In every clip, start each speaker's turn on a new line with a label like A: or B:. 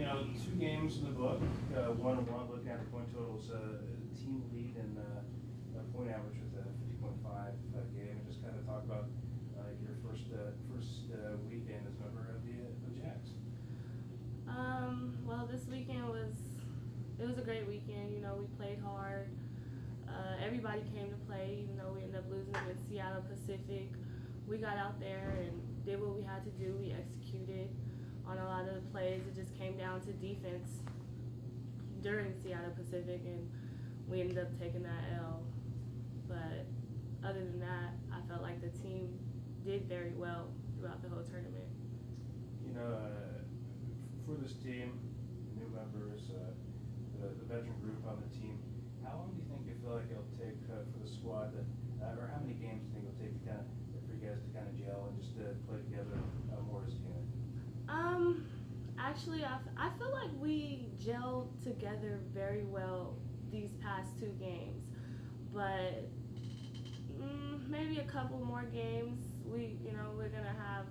A: 2 games in the book, 1-1, looking at the point totals, team lead and point average with a 50.5 game, and just kind of talk about your first weekend as a member of the Jacks.
B: Well, this weekend was a great weekend. We played hard. Everybody came to play, even though we ended up losing with Seattle Pacific. We got out there and did what we had to do. We executed on a lot of the plays. It just came down to defense during Seattle Pacific, and we ended up taking that L. But other than that, I felt like the team did very well throughout the whole tournament.
A: For this team, new members, the veteran group on the team, how long do you think you feel like it'll take for the squad, or how many games do you think it'll take for you guys to kind of gel and just play together more as a unit?
B: Actually, I feel like we gelled together very well these past 2 games, but maybe a couple more games. We're gonna have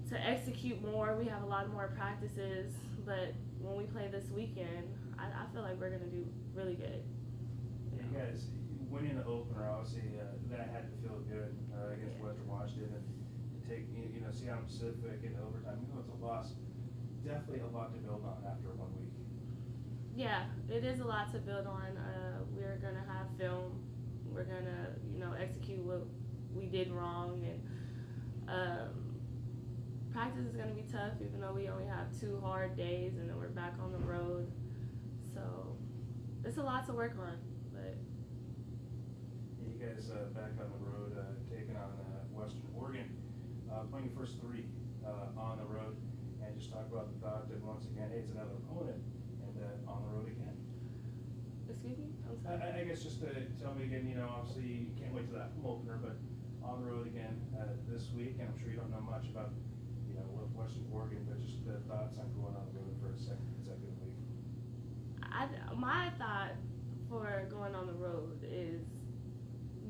B: to execute more. We have a lot more practices, but when we play this weekend, I feel like we're gonna do really good.
A: Yeah, you guys winning the opener, obviously that had to feel good against Western Washington, and to take Seattle Pacific into overtime. It's a loss. Definitely a lot to build on after 1 week.
B: Yeah, it is a lot to build on. We're gonna have film. We're gonna execute what we did wrong, and practice is gonna be tough. Even though we only have 2 hard days, and then we're back on the road, so it's a lot to work on. But
A: you guys back on the road, taking on Western Oregon, playing your first 3 on the road, and just talk about the thought that once again, hey, it's another opponent, and on the road again.
B: Excuse me? I'm sorry.
A: I guess just tell me again, obviously you can't wait to that home opener, but on the road again this week, and I'm sure you don't know much about Western Oregon, but just the thoughts on going on the road for a second consecutive week.
B: My thought for going on the road is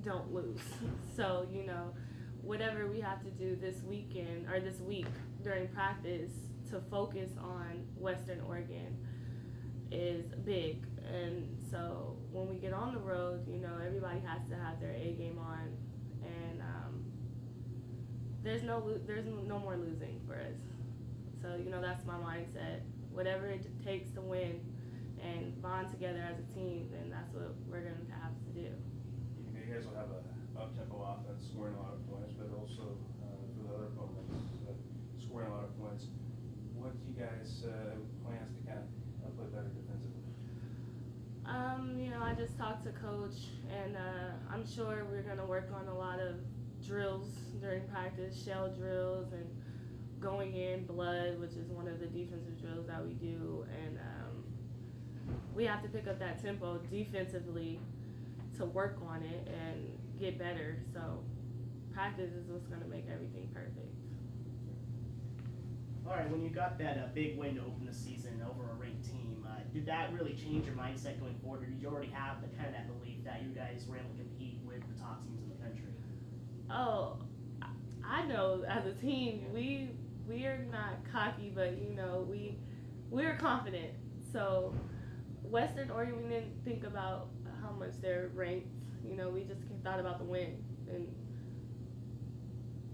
B: don't lose. So, whatever we have to do this weekend or this week during practice to focus on Western Oregon is big. And so when we get on the road, everybody has to have their A game on, and there's no more losing for us. So that's my mindset. Whatever it takes to win and bond together as a team, then that's what we're going to have to do.
A: You guys will have a up-tempo offense, scoring a lot of points, but also for the other opponents, scoring a lot of points. What do you guys plans to kind of play better defensively?
B: I just talked to Coach, and I'm sure we're going to work on a lot of drills during practice, shell drills, and going in blood, which is one of the defensive drills that we do. And we have to pick up that tempo defensively to work on it and get better. So practice is what's going to make everything perfect.
C: All right, when you got that big win to open the season over a ranked team, did that really change your mindset going forward, or did you already have that belief that you guys were able to compete with the top teams in the country?
B: Oh, I know as a team we are not cocky, but we're confident. So Western Oregon, we didn't think about how much they're ranked. We just thought about the win, and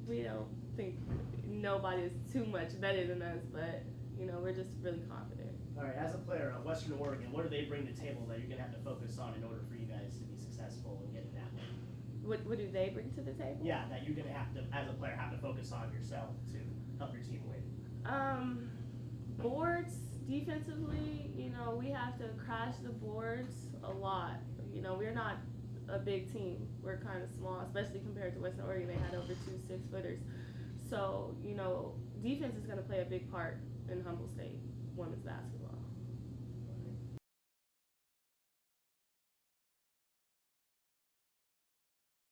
B: we don't think nobody is too much better than us, but we're just really confident.
C: All right, as a player on Western Oregon, what do they bring to the table that you're going to have to focus on in order for you guys to be successful in getting that win?
B: What do they bring to the table?
C: Yeah, that you're going to have to, as a player, have to focus on yourself to help your team win.
B: Boards defensively, we have to crash the boards a lot. We're not a big team. We're kind of small, especially compared to Western Oregon. They had over 2 6-footers. So, defense is going to play a big part in Humboldt State women's basketball.